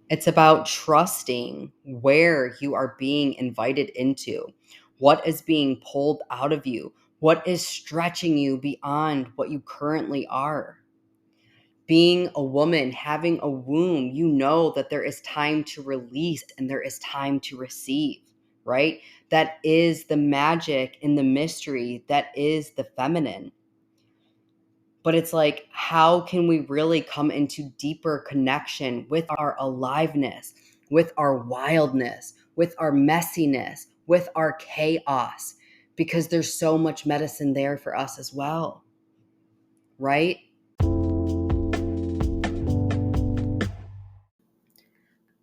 It's about trusting where you are being invited into, what is being pulled out of you, what is stretching you beyond what you currently are. Being a woman, having a womb, you know that there is time to release and there is time to receive, right? That is the magic and the mystery that is the feminine. But it's like, how can we really come into deeper connection with our aliveness, with our wildness, with our messiness, with our chaos? Because there's so much medicine there for us as well, right?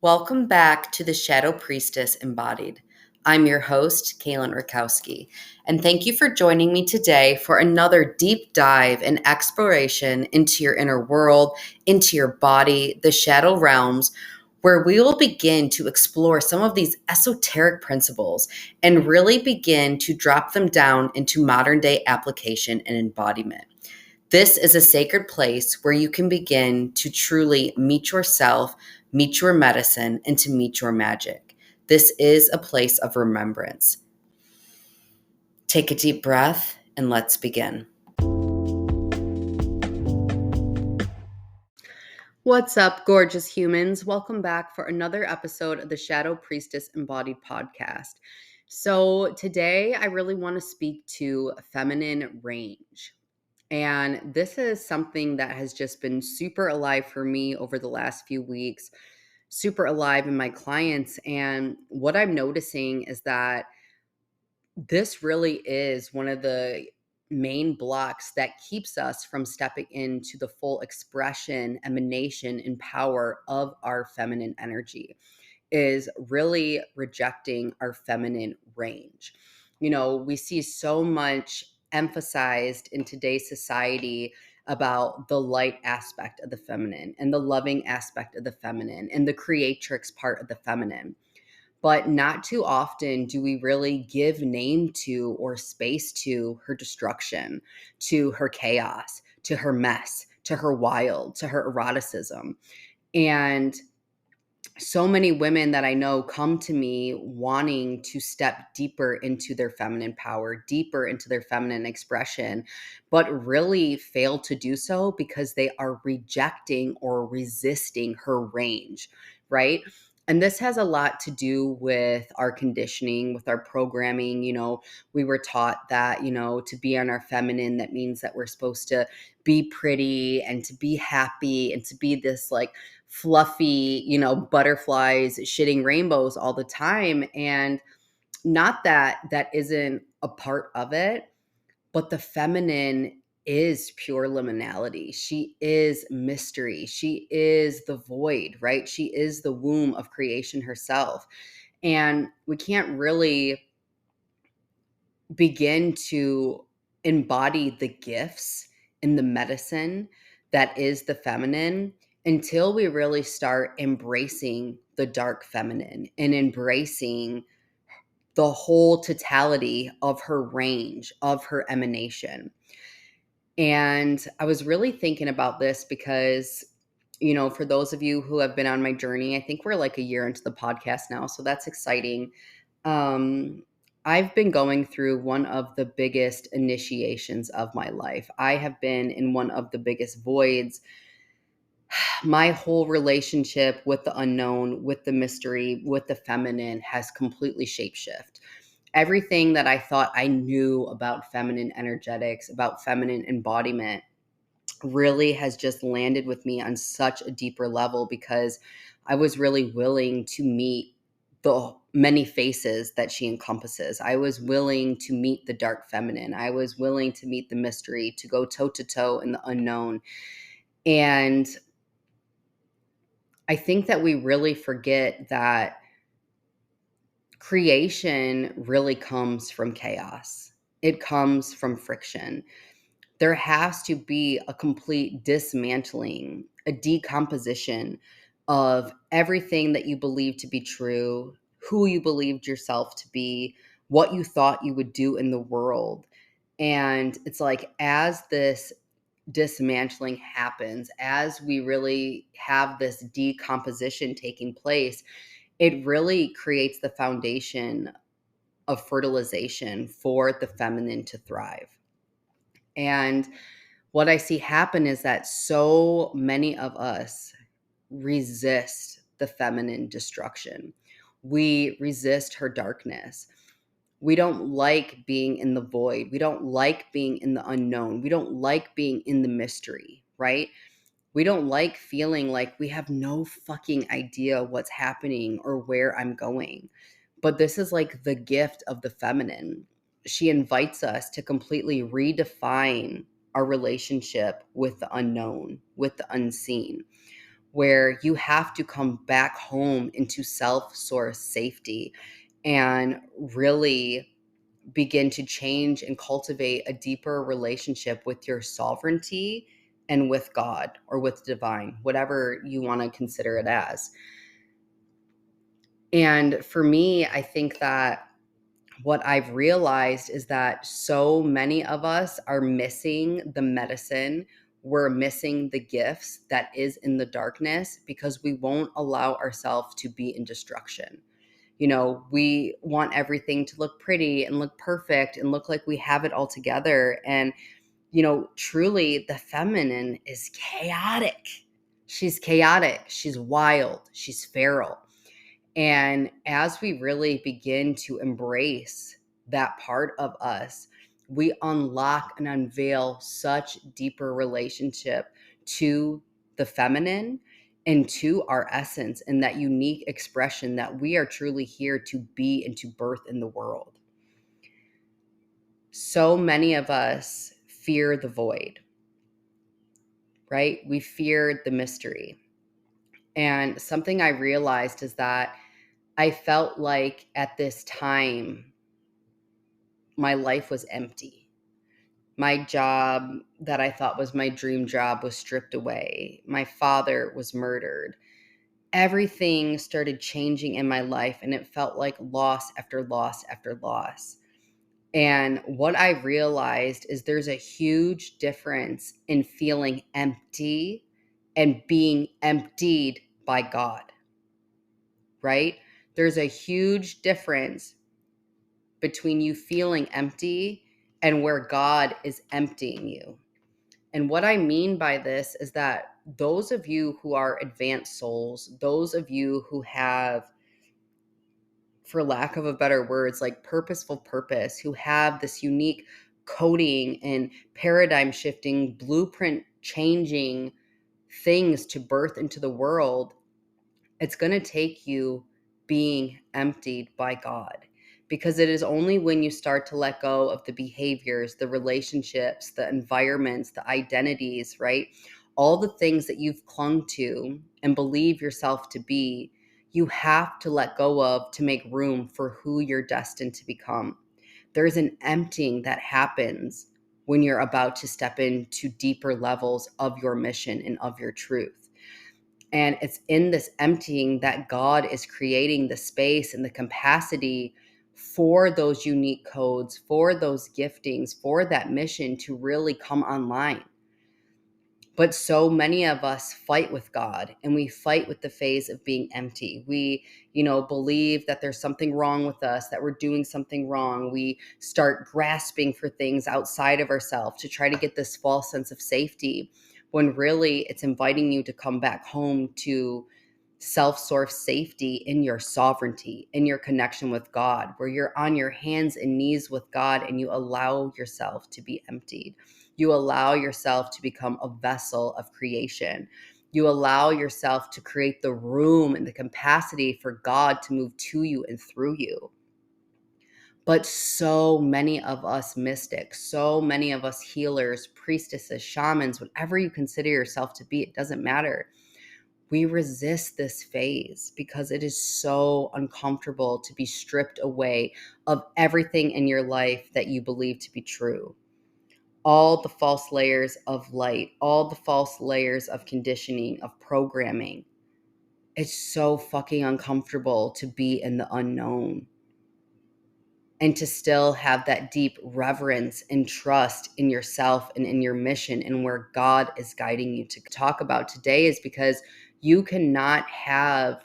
Welcome back to the Shadow Priestess Embodied. I'm your host, Kaylin Rakowski, and thank you for joining me today for another deep dive and exploration into your inner world, into your body, the shadow realms, where we will begin to explore some of these esoteric principles and really begin to drop them down into modern day application and embodiment. This is a sacred place where you can begin to truly meet yourself, meet your medicine, and to meet your magic. This is a place of remembrance. Take a deep breath and let's begin. What's up, gorgeous humans? Welcome back for another episode of the Shadow Priestess Embodied podcast. So, today I really want to speak to feminine range. And this is something that has just been super alive for me over the last few weeks, super alive in my clients. And what I'm noticing is that this really is one of the main blocks that keeps us from stepping into the full expression, emanation, and power of our feminine energy, is really rejecting our feminine range. You know, we see so much emphasized in today's society about the light aspect of the feminine and the loving aspect of the feminine and the creatrix part of the feminine. But not too often do we really give name to or space to her destruction, to her chaos, to her mess, to her wild, to her eroticism. And so many women that I know come to me wanting to step deeper into their feminine power, deeper into their feminine expression, but really fail to do so because they are rejecting or resisting her range, right? And this has a lot to do with our conditioning, with our programming. You know, we were taught that, to be on our feminine, that means that we're supposed to be pretty and to be happy and to be this like fluffy, butterflies shitting rainbows all the time. And not that that isn't a part of it, but the feminine is pure liminality. She is mystery. She is the void, right? She is the womb of creation herself. And we can't really begin to embody the gifts and the medicine that is the feminine until we really start embracing the dark feminine and embracing the whole totality of her range, of her emanation. And I was really thinking about this because, for those of you who have been on my journey, I think we're like a year into the podcast now, so that's exciting. um, I've been going through one of the biggest initiations of my life. I have been in one of the biggest voids. My whole relationship with the unknown, with the mystery, with the feminine has completely shapeshift. Everything that I thought I knew about feminine energetics, about feminine embodiment, really has just landed with me on such a deeper level because I was really willing to meet the many faces that she encompasses. I was willing to meet the dark feminine. I was willing to meet the mystery, to go toe to toe in the unknown. And I think that we really forget that creation really comes from chaos. It comes from friction. There has to be a complete dismantling, a decomposition of everything that you believe to be true, who you believed yourself to be, what you thought you would do in the world. And it's like, as this dismantling happens, as we really have this decomposition taking place, it really creates the foundation of fertilization for the feminine to thrive. And what I see happen is that so many of us resist the feminine destruction. We resist her darkness. We don't like being in the void. We don't like being in the unknown. We don't like being in the mystery, right? We don't like feeling like we have no fucking idea what's happening or where I'm going. But this is like the gift of the feminine. She invites us to completely redefine our relationship with the unknown, with the unseen, where you have to come back home into self-source safety and really begin to change and cultivate a deeper relationship with your sovereignty and with God or with divine, whatever you want to consider it as. And for me, I think that what I've realized is that so many of us are missing the medicine. We're missing the gifts that is in the darkness because we won't allow ourselves to be in destruction. You know, we want everything to look pretty and look perfect and look like we have it all together. And, you know, truly the feminine is chaotic. She's chaotic. She's wild. She's feral. And as we really begin to embrace that part of us, we unlock and unveil such deeper relationship to the feminine and to our essence and that unique expression that we are truly here to be and to birth in the world. So many of us fear the void, right? We fear the mystery. And something I realized is that I felt like at this time, my life was empty. My job that I thought was my dream job was stripped away. My father was murdered. Everything started changing in my life, and it felt like loss after loss after loss. And what I realized is there's a huge difference in feeling empty and being emptied by God, right? There's a huge difference between you feeling empty and where God is emptying you. And what I mean by this is that those of you who are advanced souls, those of you who have, for lack of a better words, like purposeful purpose, who have this unique coding and paradigm shifting, blueprint changing things to birth into the world, it's going to take you being emptied by God, because it is only when you start to let go of the behaviors, the relationships, the environments, the identities, right? All the things that you've clung to and believe yourself to be, you have to let go of to make room for who you're destined to become. There's an emptying that happens when you're about to step into deeper levels of your mission and of your truth. And it's in this emptying that God is creating the space and the capacity for those unique codes, for those giftings, for that mission to really come online. But so many of us fight with God, and we fight with the phase of being empty. We, believe that there's something wrong with us, that we're doing something wrong. We start grasping for things outside of ourselves to try to get this false sense of safety, when really it's inviting you to come back home to self-source safety in your sovereignty, in your connection with God, where you're on your hands and knees with God and you allow yourself to be emptied. You allow yourself to become a vessel of creation. You allow yourself to create the room and the capacity for God to move to you and through you. But so many of us mystics, so many of us healers, priestesses, shamans, whatever you consider yourself to be, it doesn't matter. We resist this phase because it is so uncomfortable to be stripped away of everything in your life that you believe to be true. All the false layers of light, all the false layers of conditioning, of programming. It's so fucking uncomfortable to be in the unknown. and to still have that deep reverence and trust in yourself and in your mission and where God is guiding you to talk about today is because you cannot have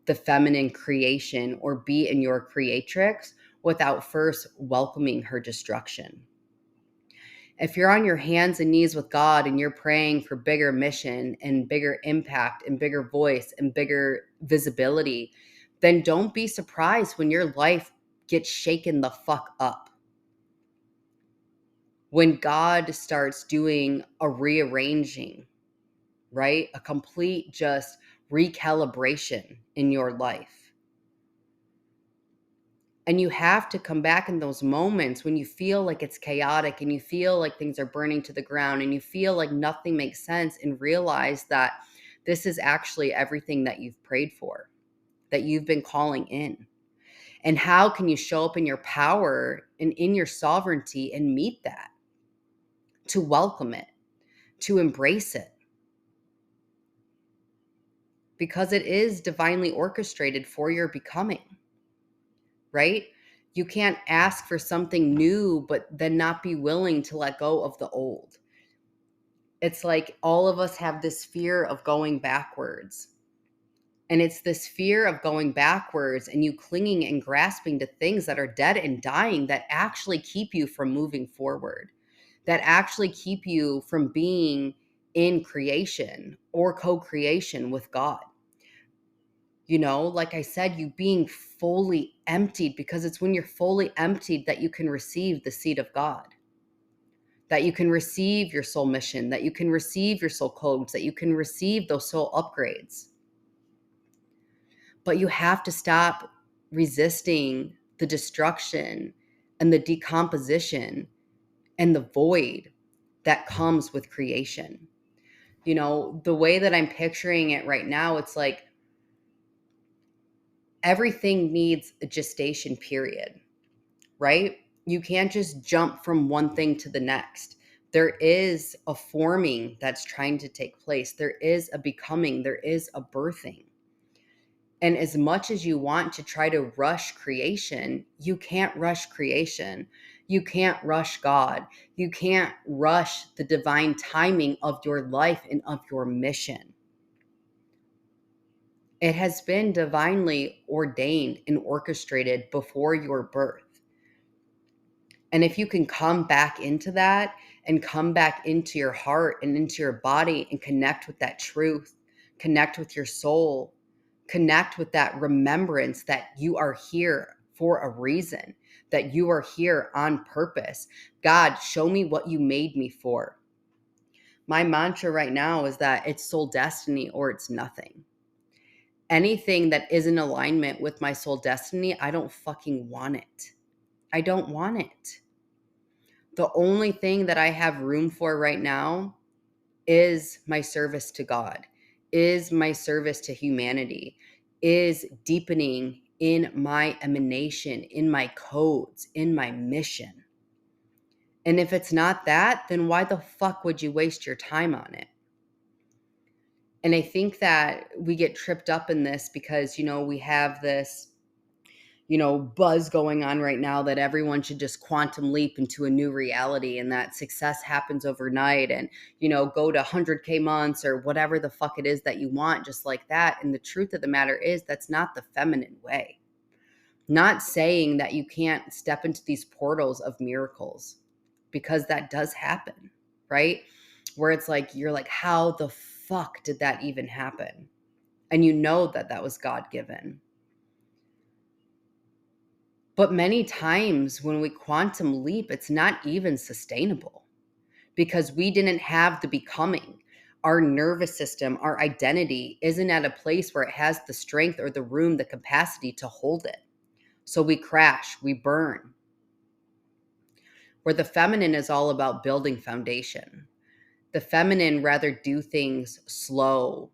the feminine creation or be in your creatrix without first welcoming her destruction. If you're on your hands and knees with God and you're praying for bigger mission and bigger impact and bigger voice and bigger visibility, then don't be surprised when your life gets shaken the fuck up. When God starts doing a rearranging, right? A complete just recalibration in your life. And you have to come back in those moments when you feel like it's chaotic and you feel like things are burning to the ground and you feel like nothing makes sense, and realize that this is actually everything that you've prayed for, that you've been calling in. And how can you show up in your power and in your sovereignty and meet that? To welcome it, to embrace it. Because it is divinely orchestrated for your becoming, right? You can't ask for something new, but then not be willing to let go of the old. It's like all of us have this fear of going backwards. And it's this fear of going backwards and you clinging and grasping to things that are dead and dying that actually keep you from moving forward, that actually keep you from being in creation or co-creation with God. You know, like I said, you being fully emptied, because it's when you're fully emptied that you can receive the seed of God, that you can receive your soul mission, that you can receive your soul codes, that you can receive those soul upgrades. But you have to stop resisting the destruction and the decomposition and the void that comes with creation. You know, the way that I'm picturing it right now, it's like everything needs a gestation period, right? You can't just jump from one thing to the next. There is a forming that's trying to take place. There is a becoming. There is a birthing. And as much as you want to try to rush creation, you can't rush creation. You can't rush God. You can't rush the divine timing of your life and of your mission. It has been divinely ordained and orchestrated before your birth. And if you can come back into that and come back into your heart and into your body and connect with that truth, connect with your soul, connect with that remembrance that you are here for a reason, that you are here on purpose. God, show me what you made me for. My mantra right now is that it's soul destiny or it's nothing. Anything that is in alignment with my soul destiny, I don't fucking want it. I don't want it. The only thing that I have room for right now is my service to God, is my service to humanity, is deepening in my emanation, in my codes, in my mission. And if it's not that, then why the fuck would you waste your time on it? And I think that we get tripped up in this because, you know, we have this, you know, buzz going on right now that everyone should just quantum leap into a new reality and that success happens overnight and, you know, go to 100K months or whatever the fuck it is that you want, just like that. And the truth of the matter is that's not the feminine way. Not saying that you can't step into these portals of miracles, because that does happen, right? Where it's like, you're like, how the fuck did that even happen? And you know that that was God given. But many times when we quantum leap, it's not even sustainable because we didn't have the becoming. Our nervous system, our identity isn't at a place where it has the strength or the room, the capacity to hold it. So we crash, we burn. Where the feminine is all about building foundation. The feminine rather do things slow,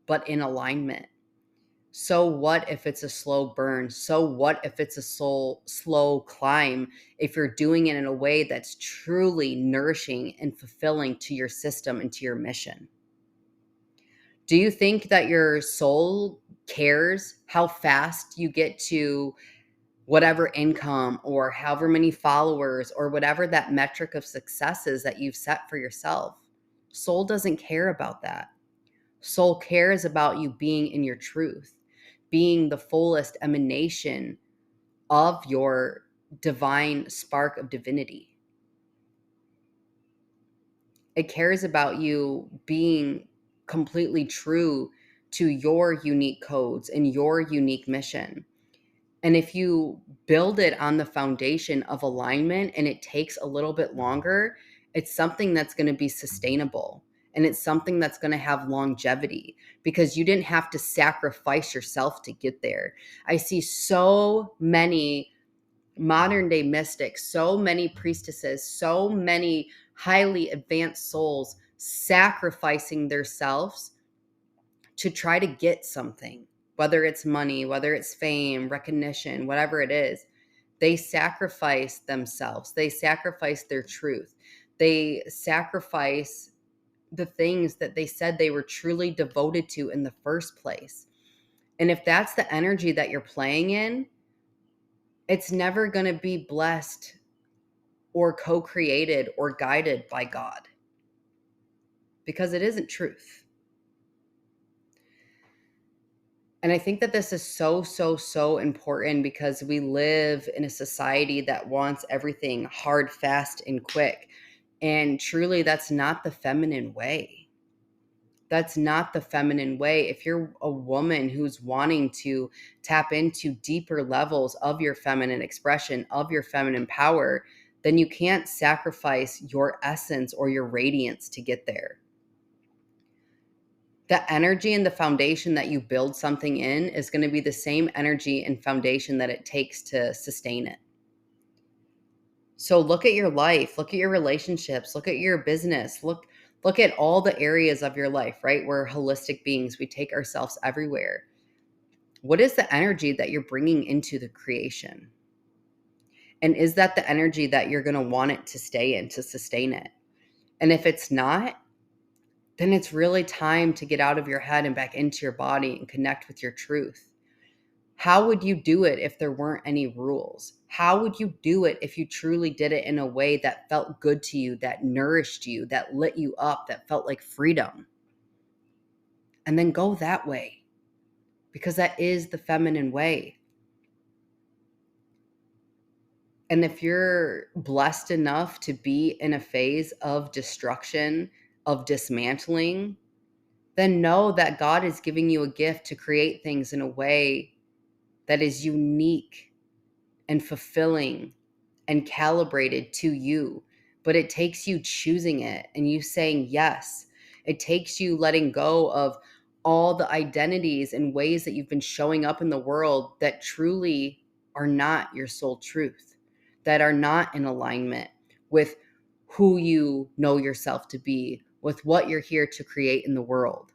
but in alignment. So what if it's a slow burn? So what if it's a slow climb? If you're doing it in a way that's truly nourishing and fulfilling to your system and to your mission. Do you think that your soul cares how fast you get to whatever income or however many followers or whatever that metric of success is that you've set for yourself. Soul doesn't care about that. Soul cares about you being in your truth, being the fullest emanation of your divine spark of divinity. It cares about you being completely true to your unique codes and your unique mission. And if you build it on the foundation of alignment and it takes a little bit longer, it's something that's going to be sustainable and it's something that's going to have longevity because you didn't have to sacrifice yourself to get there. I see so many modern day mystics, so many priestesses, so many highly advanced souls sacrificing themselves to try to get something, whether it's money, whether it's fame, recognition, whatever it is. They sacrifice themselves. They sacrifice their truth. They sacrifice the things that they said they were truly devoted to in the first place. And if that's the energy that you're playing in, it's never going to be blessed or co-created or guided by God because it isn't truth. And I think that this is so, so, so important because we live in a society that wants everything hard, fast, and quick. And truly, that's not the feminine way. That's not the feminine way. If you're a woman who's wanting to tap into deeper levels of your feminine expression, of your feminine power, then you can't sacrifice your essence or your radiance to get there. The energy and the foundation that you build something in is going to be the same energy and foundation that it takes to sustain it. So look at your life, look at your relationships, look at your business, look at all the areas of your life, right? We're holistic beings. We take ourselves everywhere. What is the energy that you're bringing into the creation? And is that the energy that you're going to want it to stay in to sustain it? And if it's not, then it's really time to get out of your head and back into your body and connect with your truth. How would you do it if there weren't any rules? How would you do it if you truly did it in a way that felt good to you, that nourished you, that lit you up, that felt like freedom? And then go that way because that is the feminine way. And if you're blessed enough to be in a phase of destruction, of dismantling, then know that God is giving you a gift to create things in a way that is unique and fulfilling and calibrated to you. But it takes you choosing it and you saying yes. It takes you letting go of all the identities and ways that you've been showing up in the world that truly are not your soul truth, that are not in alignment with who you know yourself to be, with what you're here to create in the world.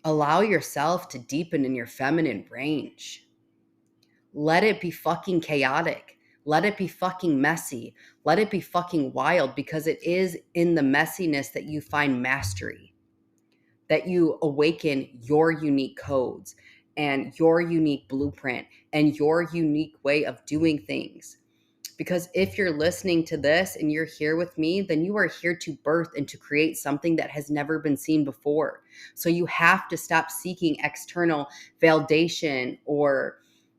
Allow yourself to deepen in your feminine range. Let it be fucking chaotic. Let it be fucking messy. Let it be fucking wild because it is in the messiness that you find mastery, that you awaken your unique codes and your unique blueprint and your unique way of doing things. Because if you're listening to this and you're here with me, then you are here to birth and to create something that has never been seen before. So you have to stop seeking external validation or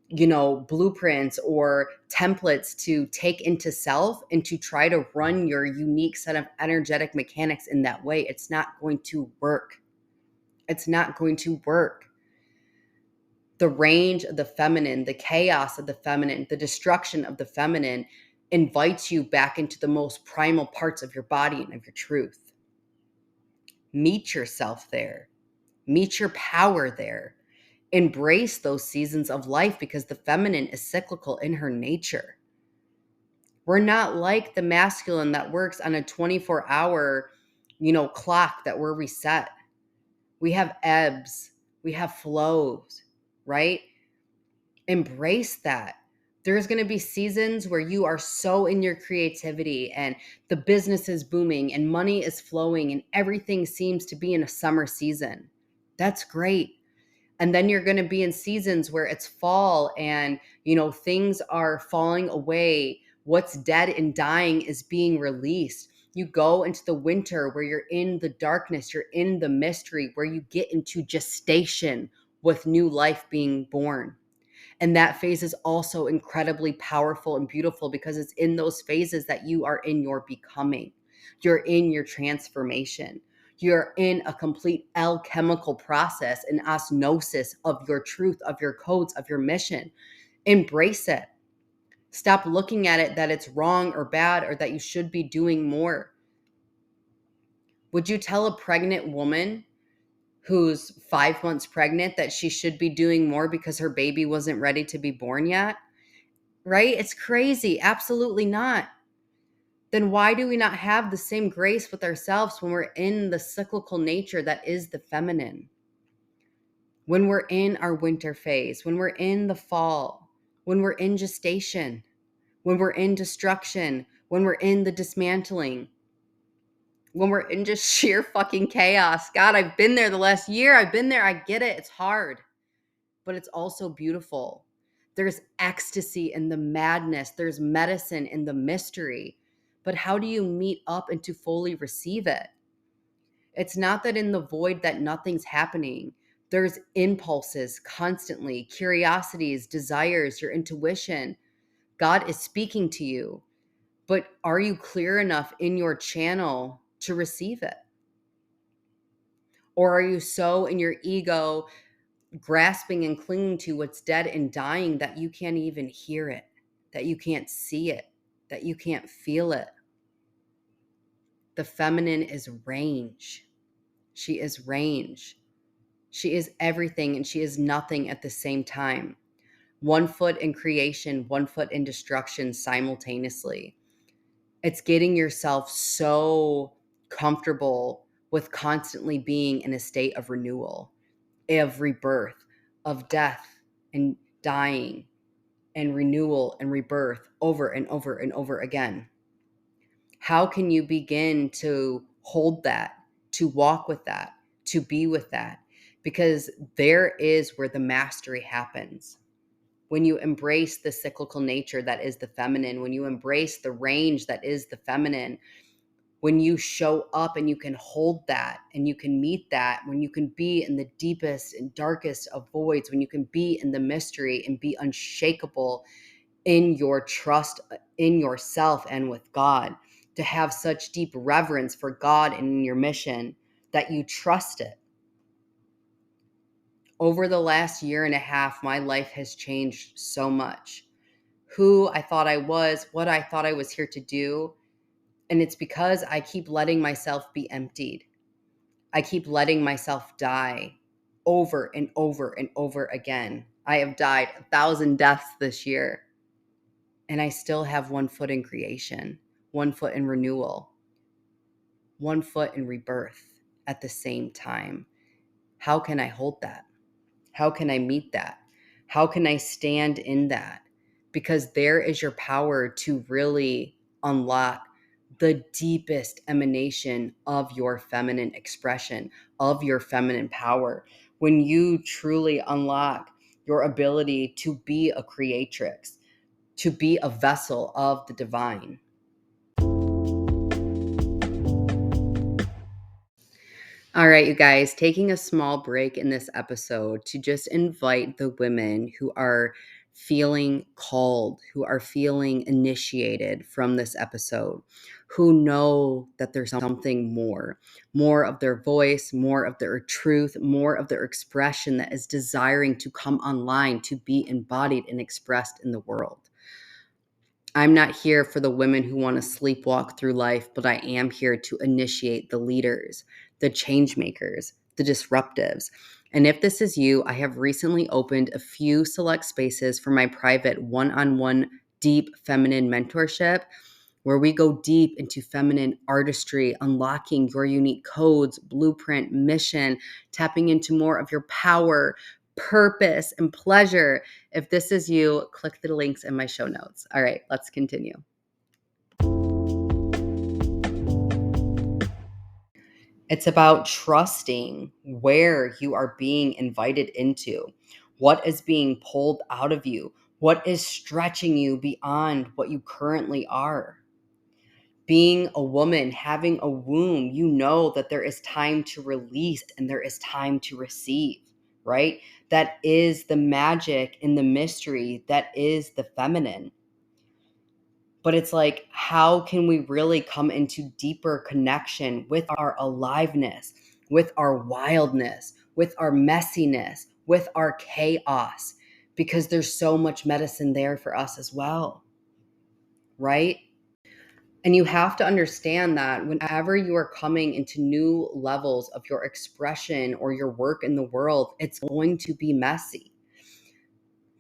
blueprints or templates to take into self and to try to run your unique set of energetic mechanics in that way. It's not going to work. It's not going to work. The range of the feminine, the chaos of the feminine, the destruction of the feminine invites you back into the most primal parts of your body and of your truth. Meet yourself there. Meet your power there. Embrace those seasons of life because the feminine is cyclical in her nature. We're not like the masculine that works on a 24-hour, clock that we're reset. We have ebbs, we have flows, right? Embrace that. There's going to be seasons where you are so in your creativity and the business is booming and money is flowing and everything seems to be in a summer season. That's great. And then you're going to be in seasons where it's fall and, things are falling away. What's dead and dying is being released. You go into the winter where you're in the darkness, you're in the mystery, where you get into gestation with new life being born. And that phase is also incredibly powerful and beautiful because it's in those phases that you are in your becoming. You're in your transformation. You're in a complete alchemical process and osmosis of your truth, of your codes, of your mission. Embrace it. Stop looking at it that it's wrong or bad or that you should be doing more. Would you tell a pregnant woman who's 5 months pregnant that she should be doing more because her baby wasn't ready to be born yet? Right? It's crazy. Absolutely not. Then why do we not have the same grace with ourselves when we're in the cyclical nature that is the feminine? When we're in our winter phase, when we're in the fall, when we're in gestation, when we're in destruction, when we're in the dismantling, when we're in just sheer fucking chaos. God, I've been there the last year. I've been there. I get it. It's hard, but it's also beautiful. There's ecstasy in the madness. There's medicine in the mystery. But how do you meet up and to fully receive it? It's not that in the void that nothing's happening. There's impulses constantly, curiosities, desires, your intuition. God is speaking to you. But are you clear enough in your channel to receive it? Or are you so in your ego grasping and clinging to what's dead and dying that you can't even hear it, that you can't see it, that you can't feel it? The feminine is range. She is range. She is everything and she is nothing at the same time. 1 foot in creation, 1 foot in destruction simultaneously. It's getting yourself so comfortable with constantly being in a state of renewal, of rebirth, of death and dying and renewal and rebirth over and over and over again. How can you begin to hold that, to walk with that, to be with that? Because there is where the mastery happens. When you embrace the cyclical nature that is the feminine, when you embrace the range that is the feminine, when you show up and you can hold that and you can meet that, when you can be in the deepest and darkest of voids, when you can be in the mystery and be unshakable in your trust in yourself and with God, to have such deep reverence for God and in your mission that you trust it. Over the last year and a half, my life has changed so much. Who I thought I was, what I thought I was here to do. And it's because I keep letting myself be emptied. I keep letting myself die over and over and over again. I have died 1,000 deaths this year. And I still have 1 foot in creation, 1 foot in renewal, 1 foot in rebirth at the same time. How can I hold that? How can I meet that? How can I stand in that? Because there is your power to really unlock the deepest emanation of your feminine expression, of your feminine power. When you truly unlock your ability to be a creatrix, to be a vessel of the divine. All right, you guys, taking a small break in this episode to just invite the women who are feeling called, who are feeling initiated from this episode, who know that there's something more of their voice, more of their truth, more of their expression that is desiring to come online, to be embodied and expressed in the world. I'm not here for the women who want to sleepwalk through life, but I am here to initiate the leaders, the change makers, the disruptives. And if this is you, I have recently opened a few select spaces for my private one-on-one deep feminine mentorship, where we go deep into feminine artistry, unlocking your unique codes, blueprint, mission, tapping into more of your power, purpose, and pleasure. If this is you, click the links in my show notes. All right, let's continue. It's about trusting where you are being invited into, what is being pulled out of you, what is stretching you beyond what you currently are. Being a woman, having a womb, you know that there is time to release and there is time to receive, right? That is the magic and the mystery that is the feminine. But it's like, how can we really come into deeper connection with our aliveness, with our wildness, with our messiness, with our chaos? Because there's so much medicine there for us as well, right? And you have to understand that whenever you are coming into new levels of your expression or your work in the world, it's going to be messy.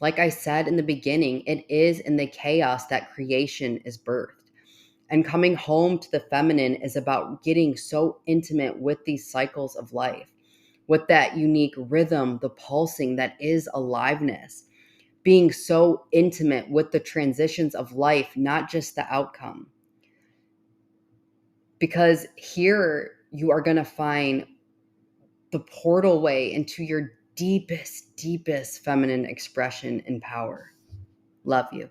Like I said in the beginning, it is in the chaos that creation is birthed. And coming home to the feminine is about getting so intimate with these cycles of life, with that unique rhythm, the pulsing that is aliveness, being so intimate with the transitions of life, not just the outcome. Because here you are going to find the portal way into your deepest, deepest feminine expression and power. Love you.